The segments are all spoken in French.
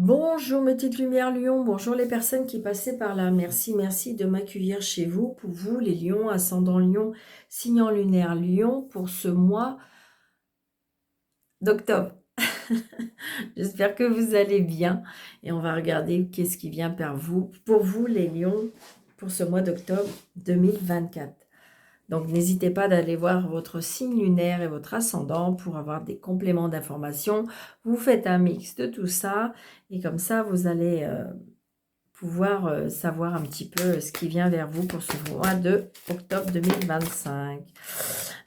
Bonjour mes petites lumières Lion, bonjour les personnes qui passaient par là. Merci, merci de m'accueillir chez vous. Pour vous les lions, ascendant Lion, signe lunaire Lion pour ce mois d'octobre. J'espère que vous allez bien et on va regarder qu'est-ce qui vient pour vous les lions pour ce mois d'octobre 2024. Donc n'hésitez pas d'aller voir votre signe lunaire et votre ascendant pour avoir des compléments d'informations. Vous faites un mix de tout ça et comme ça vous allez pouvoir savoir un petit peu ce qui vient vers vous pour ce mois de octobre 2025.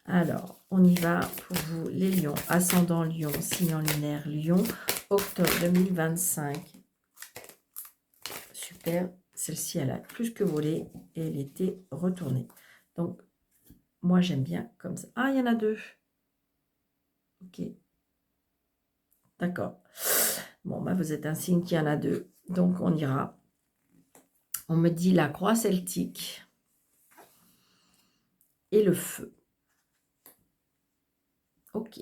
Alors, on y va pour vous les lions, ascendant Lion, signe lunaire Lion, octobre 2025. Super, celle-ci elle a plus que volé et elle était retournée. Donc, moi j'aime bien comme ça. Ah, il y en a deux. Ok, d'accord. Bon, bah, vous êtes un signe qui en a deux. Donc, on ira. On me dit la croix celtique et le feu. Ok.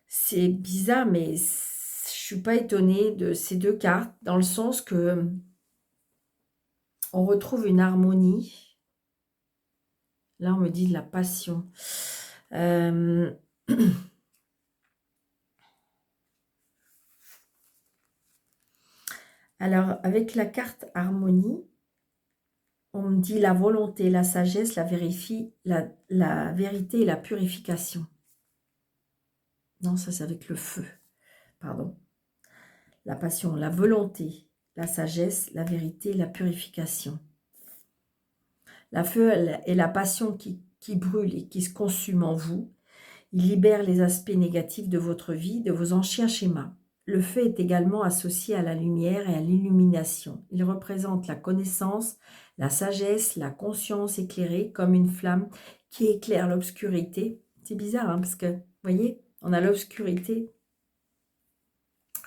C'est bizarre, mais je suis pas étonnée de ces deux cartes, dans le sens que on retrouve une harmonie. Là, on me dit de la passion. Alors, avec la carte harmonie, on me dit la volonté, la sagesse, la vérité et la purification. Non, ça c'est avec le feu. Pardon. La passion, la volonté, la sagesse, la vérité et la purification. La feu est la passion qui brûle et qui se consume en vous. Il libère les aspects négatifs de votre vie, de vos anciens schémas. Le feu est également associé à la lumière et à l'illumination. Il représente la connaissance, la sagesse, la conscience éclairée comme une flamme qui éclaire l'obscurité. C'est bizarre, hein, parce que, vous voyez, on a l'obscurité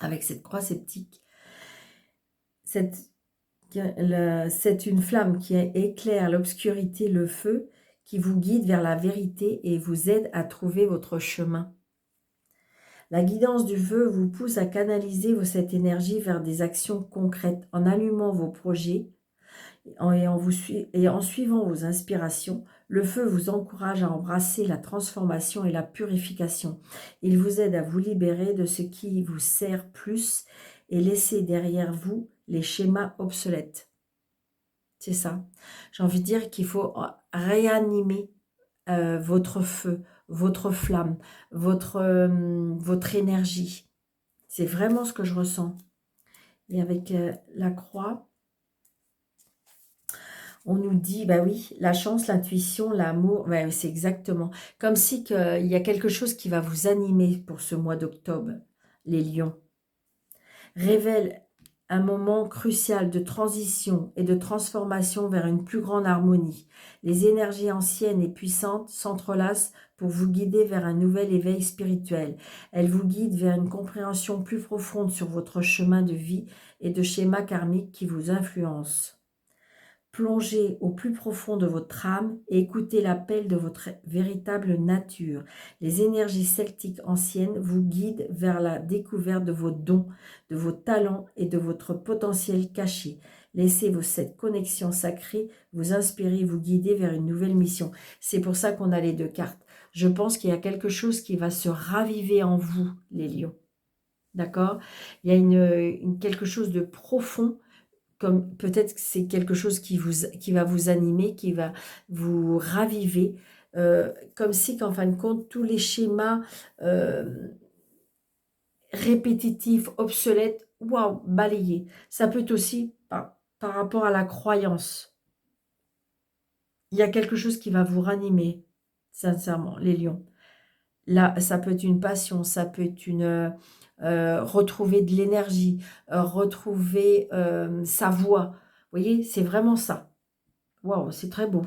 avec cette croix sceptique. C'est une flamme qui éclaire l'obscurité, le feu, qui vous guide vers la vérité et vous aide à trouver votre chemin. La guidance du feu vous pousse à canaliser cette énergie vers des actions concrètes en allumant vos projets et en suivant vos inspirations. Le feu vous encourage à embrasser la transformation et la purification. Il vous aide à vous libérer de ce qui vous sert plus et laisser derrière vous les schémas obsolètes. C'est ça. J'ai envie de dire qu'il faut réanimer votre feu, votre flamme, votre énergie. C'est vraiment ce que je ressens. Et avec la croix, on nous dit, bah oui, la chance, l'intuition, l'amour, ouais, c'est exactement. Comme si il y a quelque chose qui va vous animer pour ce mois d'octobre, les lions. Révèle un moment crucial de transition et de transformation vers une plus grande harmonie. Les énergies anciennes et puissantes s'entrelacent pour vous guider vers un nouvel éveil spirituel. Elles vous guident vers une compréhension plus profonde sur votre chemin de vie et de schémas karmiques qui vous influencent. Plongez au plus profond de votre âme et écoutez l'appel de votre véritable nature. Les énergies celtiques anciennes vous guident vers la découverte de vos dons, de vos talents et de votre potentiel caché. Laissez cette connexion sacrée vous inspirer, vous guider vers une nouvelle mission. C'est pour ça qu'on a les deux cartes. Je pense qu'il y a quelque chose qui va se raviver en vous, les lions. D'accord? Il y a quelque chose de profond, comme peut-être que c'est quelque chose qui va vous animer, qui va vous raviver, comme si qu'en fin de compte, tous les schémas répétitifs, obsolètes, waouh, balayés. Ça peut être aussi par rapport à la croyance. Il y a quelque chose qui va vous ranimer, sincèrement, les lions. Là, ça peut être une passion, ça peut être retrouver de l'énergie, retrouver sa voix. Vous voyez, c'est vraiment ça. Waouh, c'est très beau.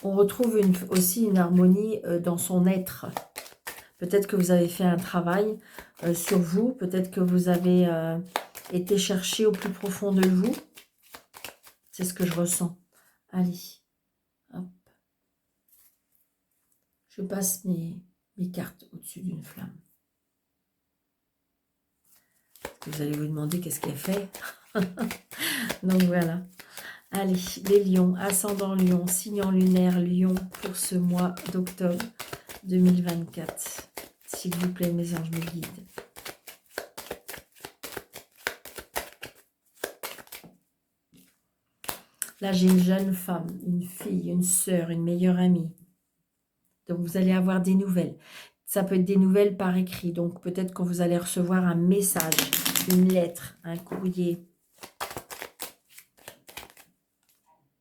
On retrouve aussi une harmonie dans son être. Peut-être que vous avez fait un travail sur vous, peut-être que vous avez été chercher au plus profond de vous. C'est ce que je ressens. Allez. Je passe mes cartes au-dessus d'une flamme. Vous allez vous demander qu'est-ce qu'elle fait. Donc voilà. Allez, les lions, ascendant lion, signe lunaire lion pour ce mois d'octobre 2024. S'il vous plaît, mes anges me guident. Là, j'ai une jeune femme, une fille, une sœur, une meilleure amie. Donc, vous allez avoir des nouvelles. Ça peut être des nouvelles par écrit. Donc, peut-être que vous allez recevoir un message, une lettre, un courrier.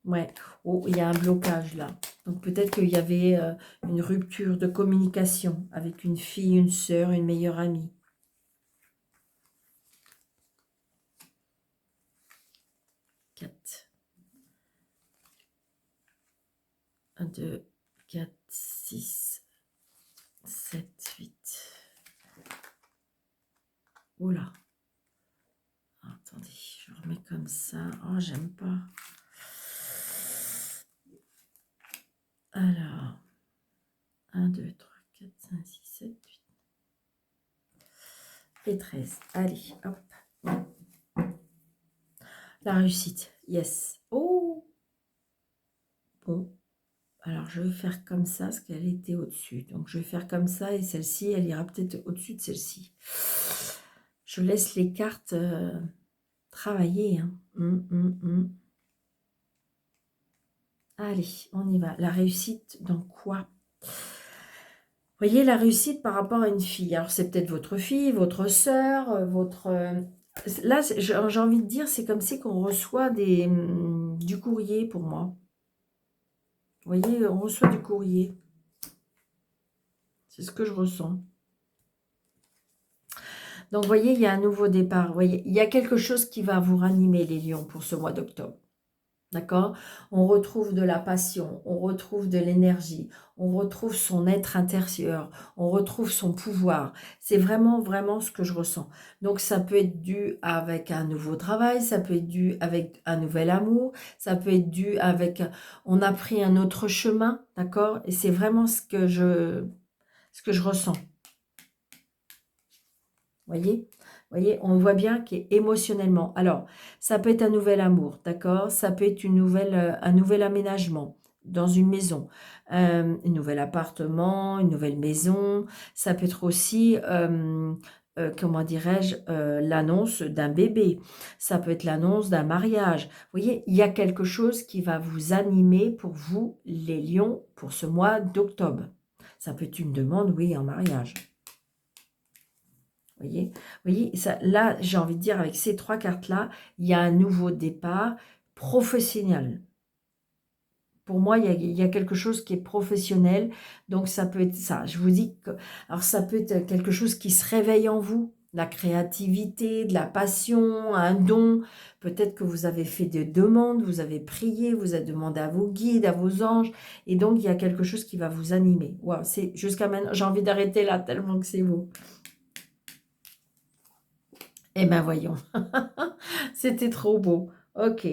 Ouais. Oh, il y a un blocage là. Donc, peut-être qu'il y avait une rupture de communication avec une fille, une sœur, une meilleure amie. 4. 1, 2, 4, 6, 7, 8. Oula. Attendez, je remets comme ça. Oh, j'aime pas. Alors, 1, 2, 3, 4, 5, 6, 7, 8. Et 13. Allez, hop. La réussite. Yes. Oh. Bon. Alors, je vais faire comme ça, parce qu'elle était au-dessus. Donc, je vais faire comme ça, et celle-ci, elle ira peut-être au-dessus de celle-ci. Je laisse les cartes travailler. Hein. Allez, on y va. La réussite dans quoi? Vous voyez, la réussite par rapport à une fille. Alors, c'est peut-être votre fille, votre sœur, votre... Là, j'ai envie de dire, c'est comme si qu'on reçoit du courrier pour moi. Vous voyez, on reçoit du courrier. C'est ce que je ressens. Donc, vous voyez, il y a un nouveau départ. Vous voyez, il y a quelque chose qui va vous ranimer, les lions, pour ce mois d'octobre. D'accord? On retrouve de la passion, on retrouve de l'énergie, on retrouve son être intérieur, on retrouve son pouvoir. C'est vraiment, vraiment ce que je ressens. Donc, ça peut être dû avec un nouveau travail, ça peut être dû avec un nouvel amour, ça peut être dû avec... On a pris un autre chemin, d'accord? Et c'est vraiment ce que je ressens. Voyez, on voit bien qu'émotionnellement, alors, ça peut être un nouvel amour, d'accord? Ça peut être un nouvel aménagement dans une maison, un nouvel appartement, une nouvelle maison. Ça peut être aussi, comment dirais-je, l'annonce d'un bébé. Ça peut être l'annonce d'un mariage. Vous voyez, il y a quelque chose qui va vous animer pour vous, les lions, pour ce mois d'octobre. Ça peut être une demande, oui, en mariage. Voyez ça, là, j'ai envie de dire, avec ces trois cartes-là, il y a un nouveau départ professionnel. Pour moi, il y a quelque chose qui est professionnel. Donc, ça peut être ça. Je vous dis que... Alors, ça peut être quelque chose qui se réveille en vous. La créativité, de la passion, un don. Peut-être que vous avez fait des demandes, vous avez prié, vous avez demandé à vos guides, à vos anges. Et donc, il y a quelque chose qui va vous animer. Wow, c'est jusqu'à maintenant, j'ai envie d'arrêter là, tellement que c'est beau. Eh bien, voyons. C'était trop beau. Ok.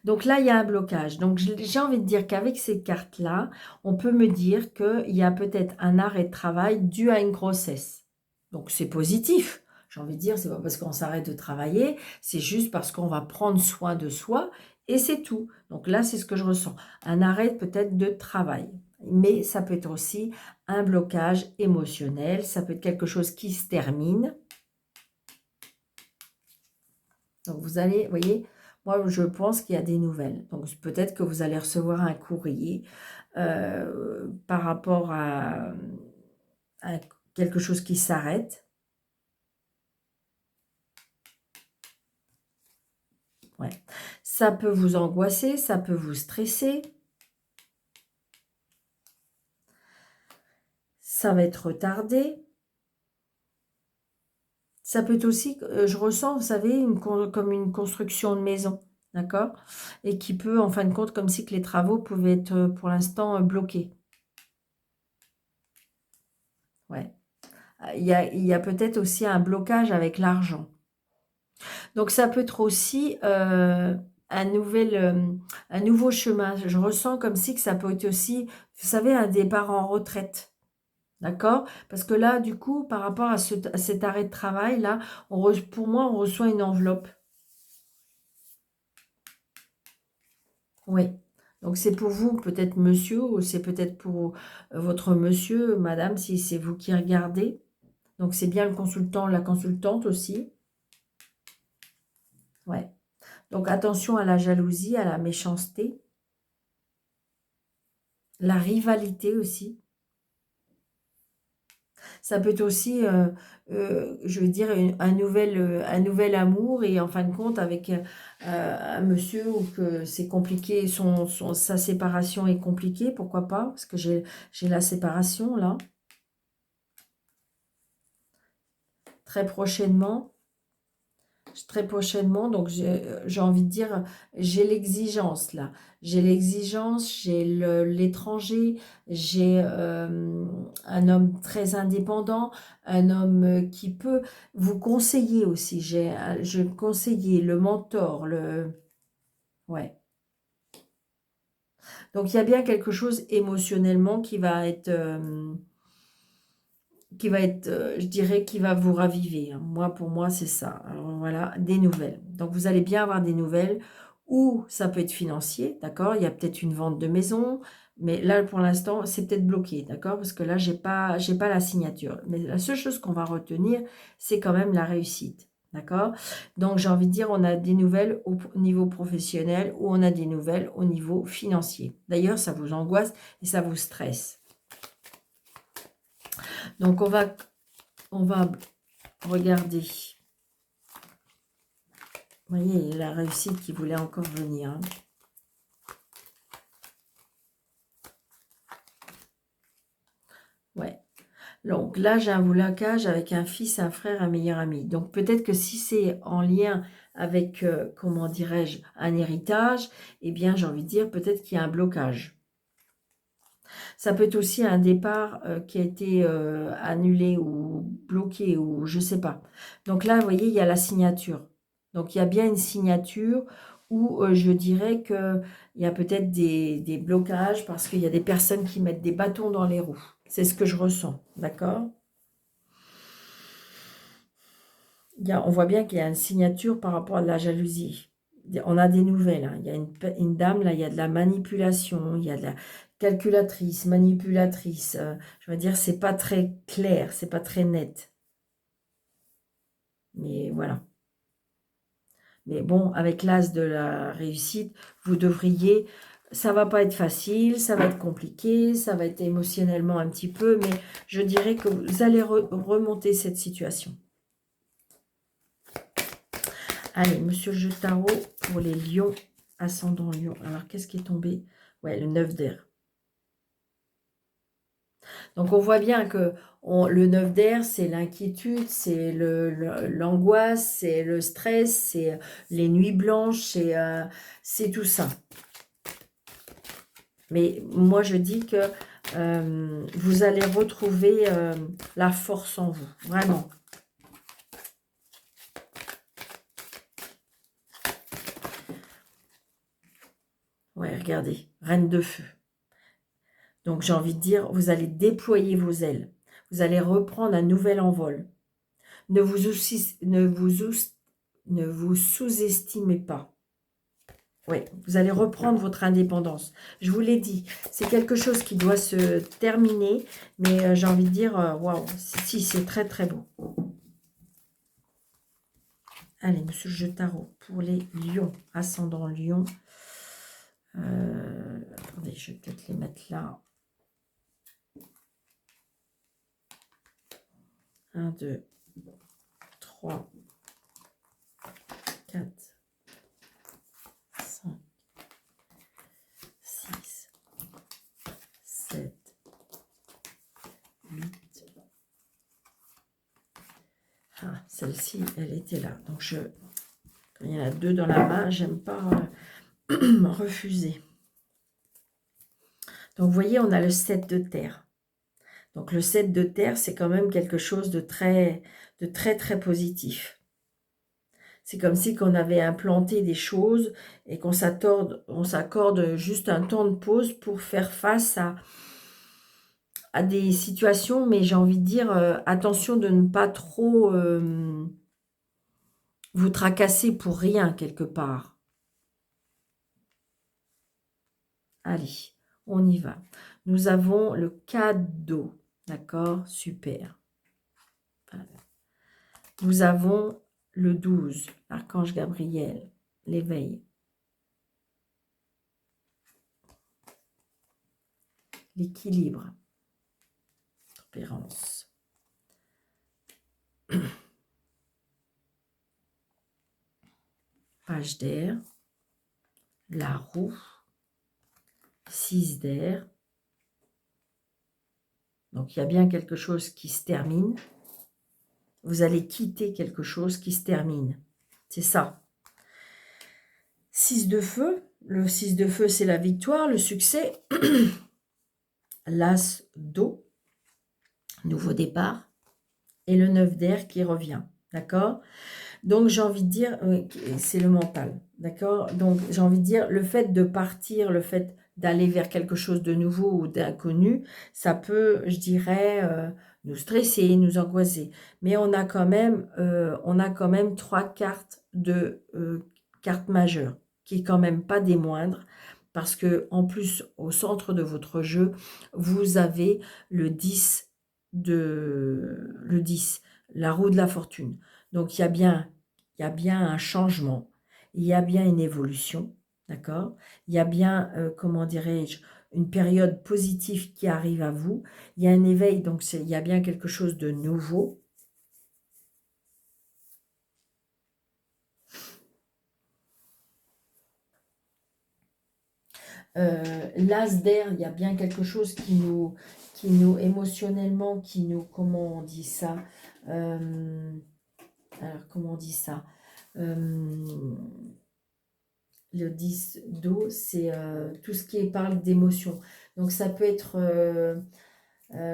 Donc là, il y a un blocage. Donc, j'ai envie de dire qu'avec ces cartes-là, on peut me dire qu'il y a peut-être un arrêt de travail dû à une grossesse. Donc, c'est positif. J'ai envie de dire, c'est pas parce qu'on s'arrête de travailler, c'est juste parce qu'on va prendre soin de soi et c'est tout. Donc là, c'est ce que je ressens. Un arrêt peut-être de travail. Mais ça peut être aussi un blocage émotionnel. Ça peut être quelque chose qui se termine. Donc, vous allez, vous voyez, moi, je pense qu'il y a des nouvelles. Donc, peut-être que vous allez recevoir un courrier par rapport à quelque chose qui s'arrête. Ouais. Ça peut vous angoisser, ça peut vous stresser. Ça va être retardé. Ça peut être aussi, je ressens, vous savez, comme une construction de maison, d'accord? Et qui peut, en fin de compte, comme si que les travaux pouvaient être pour l'instant bloqués. Ouais. Il y a peut-être aussi un blocage avec l'argent. Donc, ça peut être aussi un nouveau chemin. Je ressens comme si que ça peut être aussi, vous savez, un départ en retraite. D'accord? Parce que là, du coup, par rapport à, à cet arrêt de travail, là, pour moi, on reçoit une enveloppe. Oui. Donc, c'est pour vous, peut-être monsieur, ou c'est peut-être pour votre monsieur, madame, si c'est vous qui regardez. Donc, c'est bien le consultant, la consultante aussi. Ouais. Donc, attention à la jalousie, à la méchanceté, la rivalité aussi. Ça peut être aussi, je veux dire, un nouvel amour et en fin de compte avec un monsieur où que c'est compliqué, sa séparation est compliquée, pourquoi pas, parce que j'ai la séparation là, très prochainement. Très prochainement, donc j'ai envie de dire, j'ai l'exigence là. J'ai l'exigence, j'ai l'étranger, j'ai un homme très indépendant, un homme qui peut vous conseiller aussi. Je conseiller, le mentor, le... Ouais. Donc il y a bien quelque chose émotionnellement qui va être, je dirais, qui va vous raviver, hein. Moi, pour moi, c'est ça. Alors, voilà, des nouvelles. Donc, vous allez bien avoir des nouvelles, ou ça peut être financier, d'accord? Il y a peut-être une vente de maison, mais là, pour l'instant, c'est peut-être bloqué, d'accord? Parce que là, j'ai pas la signature. Mais la seule chose qu'on va retenir, c'est quand même la réussite, d'accord? Donc, j'ai envie de dire, on a des nouvelles au niveau professionnel, ou on a des nouvelles au niveau financier. D'ailleurs, ça vous angoisse et ça vous stresse. Donc, on va regarder. Vous voyez, la réussite qui voulait encore venir, hein. Ouais. Donc là, j'ai un blocage avec un fils, un frère, un meilleur ami. Donc peut-être que si c'est en lien avec, comment dirais-je, un héritage, eh bien, j'ai envie de dire peut-être qu'il y a un blocage. Ça peut être aussi un départ qui a été annulé ou bloqué ou je sais pas. Donc là, vous voyez, il y a la signature. Donc il y a bien une signature où je dirais qu'il y a peut-être des blocages parce qu'il y a des personnes qui mettent des bâtons dans les roues. C'est ce que je ressens, d'accord? On voit bien qu'il y a une signature par rapport à la jalousie. On a des nouvelles, hein. Il y a une dame, là, il y a de la manipulation, il y a de la calculatrice, manipulatrice. Je veux dire, c'est pas très clair, c'est pas très net. Mais voilà. Mais bon, avec l'as de la réussite, vous devriez... Ça va pas être facile, ça va être compliqué, ça va être émotionnellement un petit peu, mais je dirais que vous allez remonter cette situation. Allez, Monsieur le jeu de tarot pour les lions, ascendant lion. Alors, qu'est-ce qui est tombé? Ouais, le 9 d'air. Donc, on voit bien que le 9 d'air, c'est l'inquiétude, c'est l'angoisse, c'est le stress, c'est les nuits blanches, c'est tout ça. Mais moi, je dis que vous allez retrouver la force en vous, vraiment. Ouais, regardez, reine de feu. Donc, j'ai envie de dire, vous allez déployer vos ailes. Vous allez reprendre un nouvel envol. Ne vous sous-estimez pas. Oui, vous allez reprendre votre indépendance. Je vous l'ai dit, c'est quelque chose qui doit se terminer, mais j'ai envie de dire, waouh, si, c'est très très beau. Allez, Monsieur le jeu de tarot, pour les lions, ascendant lion. Attendez, je vais peut-être les mettre là. 1, 2, 3, 4, 5, 6, 7, 8. Ah, celle-ci, elle était là. Donc, quand il y en a 2 dans la main, j'aime pas refuser. Donc, vous voyez, on a le 7 de terre. Donc, le 7 de terre, c'est quand même quelque chose de très, très positif. C'est comme si on avait implanté des choses et qu'on s'accorde juste un temps de pause pour faire face à des situations, mais j'ai envie de dire, attention de ne pas trop vous tracasser pour rien quelque part. Allez, on y va. Nous avons le cadeau, d'accord? Super. Voilà. Nous avons le 12, l'archange Gabriel, l'éveil. L'équilibre. Tempérance. Page d'air. La roue. 6 d'air. Donc, il y a bien quelque chose qui se termine. Vous allez quitter quelque chose qui se termine. C'est ça. 6 de feu. Le 6 de feu, c'est la victoire, le succès. L'as d'eau. Nouveau départ. Et le 9 d'air qui revient. D'accord? Donc, j'ai envie de dire, c'est le mental. D'accord? Donc, j'ai envie de dire, le fait de partir, le fait d'aller vers quelque chose de nouveau ou d'inconnu, ça peut, je dirais, nous stresser, nous angoisser. Mais on a quand même 3 cartes de cartes majeures, qui est quand même pas des moindres, parce que en plus, au centre de votre jeu, vous avez le 10, la roue de la fortune. Donc, il y a bien un changement, il y a bien une évolution, d'accord? Il y a bien, comment dirais-je, une période positive qui arrive à vous. Il y a un éveil, donc il y a bien quelque chose de nouveau. L'as d'air, il y a bien quelque chose qui nous émotionnellement, qui nous, comment on dit ça? Alors, comment on dit ça? Le 10 d'eau, c'est tout ce qui parle d'émotion. Donc, ça peut être,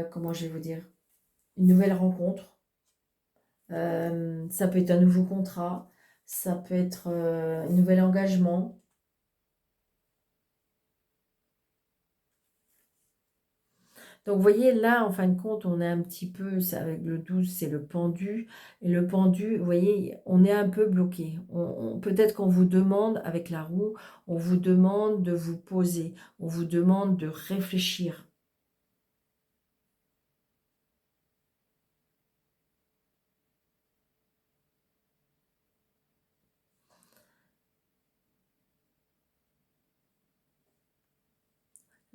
comment je vais vous dire, une nouvelle rencontre. Ça peut être un nouveau contrat. Ça peut être un nouvel engagement. Donc, vous voyez, là, en fin de compte, on est un petit peu, avec le 12, c'est le pendu. Et le pendu, vous voyez, on est un peu bloqué. Peut-être qu'on vous demande, avec la roue, on vous demande de vous poser. On vous demande de réfléchir.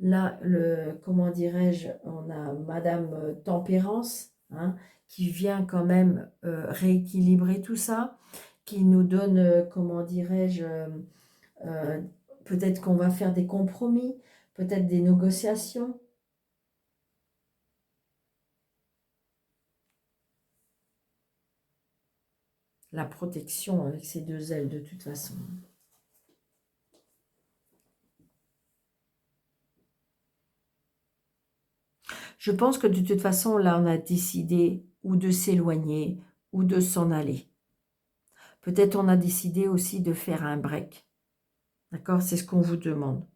Là, comment dirais-je, on a Madame Tempérance, hein, qui vient quand même rééquilibrer tout ça, qui nous donne, comment dirais-je, euh, peut-être qu'on va faire des compromis, peut-être des négociations. La protection avec ces 2 ailes, de toute façon. Je pense que de toute façon, là, on a décidé ou de s'éloigner ou de s'en aller. Peut-être on a décidé aussi de faire un break. D'accord? C'est ce qu'on vous demande.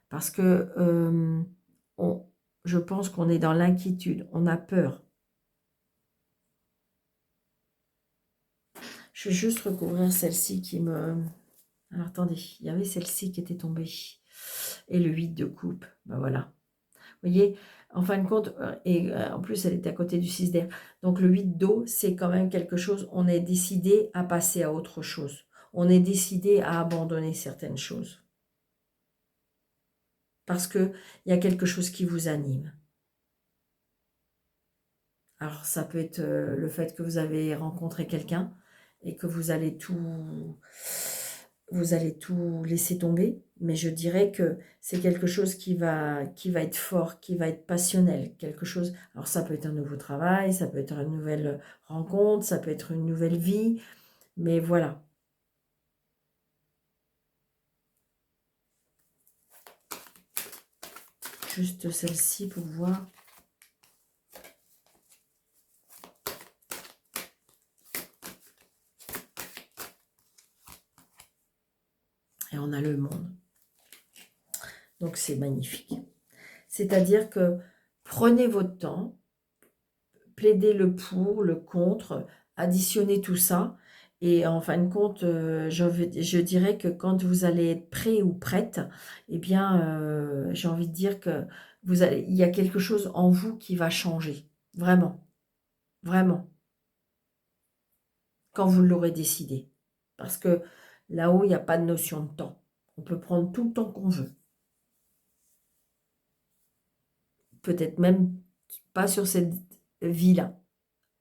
Parce que je pense qu'on est dans l'inquiétude, on a peur. Je vais juste recouvrir celle-ci qui me... Alors attendez, il y avait celle-ci qui était tombée. Et le 8 de coupe, ben voilà. Vous voyez, en fin de compte, et en plus elle était à côté du 6 d'air. Donc le 8 d'eau, c'est quand même quelque chose, on est décidé à passer à autre chose. On est décidé à abandonner certaines choses. Parce qu'il y a quelque chose qui vous anime. Alors, ça peut être le fait que vous avez rencontré quelqu'un et que vous allez tout laisser tomber. Mais je dirais que c'est quelque chose qui va être fort, qui va être passionnel. Quelque chose. Alors, ça peut être un nouveau travail, ça peut être une nouvelle rencontre, ça peut être une nouvelle vie. Mais voilà. Juste celle-ci pour voir. Et on a le monde. Donc, c'est magnifique. C'est-à-dire que prenez votre temps, plaidez le pour, le contre, additionnez tout ça. Et en fin de compte, je dirais que quand vous allez être prêt ou prête, eh bien, j'ai envie de dire que il y a quelque chose en vous qui va changer. Vraiment, vraiment, quand vous l'aurez décidé. Parce que là-haut, il n'y a pas de notion de temps. On peut prendre tout le temps qu'on veut. Peut-être même pas sur cette vie-là.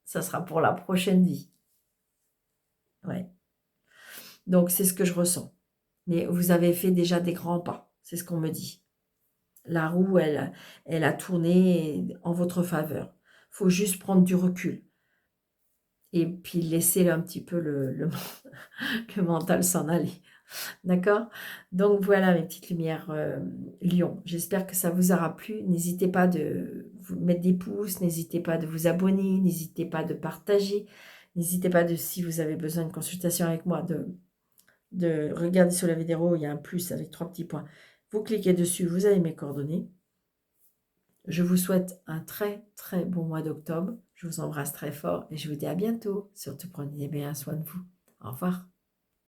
Ça sera pour la prochaine vie. Ouais. Donc, c'est ce que je ressens. Mais vous avez fait déjà des grands pas. C'est ce qu'on me dit. La roue, elle a tourné en votre faveur. Il faut juste prendre du recul. Et puis laisser un petit peu le mental s'en aller. D'accord? Donc voilà mes petites lumières Lion. J'espère que ça vous aura plu. N'hésitez pas de vous mettre des pouces, n'hésitez pas de vous abonner, n'hésitez pas de partager, n'hésitez pas de, si vous avez besoin de consultation avec moi, de regarder sur la vidéo, il y a un plus avec 3 petits points. Vous cliquez dessus, vous avez mes coordonnées. Je vous souhaite un très très bon mois d'octobre. Je vous embrasse très fort et je vous dis à bientôt. Surtout prenez bien soin de vous. Au revoir.